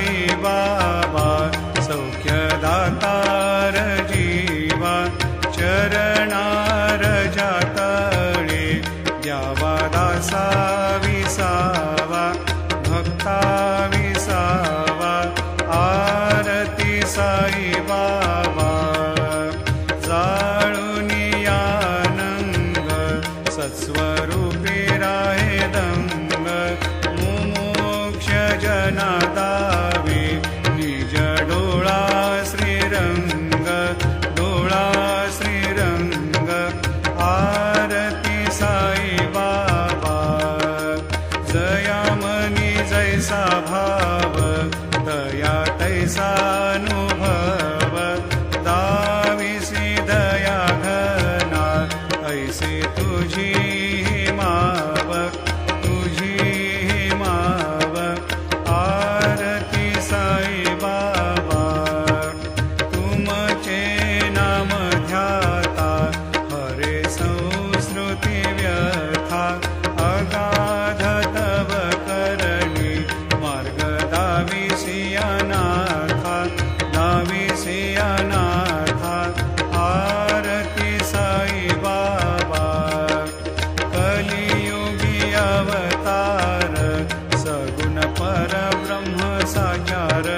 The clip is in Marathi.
साई बाबा सौख्यदातार जीवा चरणार जातळे द्यावा दासा विसावा भक्ता विसावा आरती साई बाबा जाळूनी आनंद सत्स्वरूपी राहे दंग मुमोक्ष जना दावे निज डोळा श्रीरंग डोळा श्रीरंग आरती साई बाबा जयामनी जैसा भाव दया तैसा अनुभव दाविसी दया घना ऐसे तुझी माव तुझी माव आरती साई बाबा तुमचे नाम ध्याता हरे संस्कृती व्यथा अगाध तव करणी मार्ग दाविसी अनाथा दाविसी अनाथा आरती साई बाबा कलियुगी अवतार सगुण परब्रह्म साकार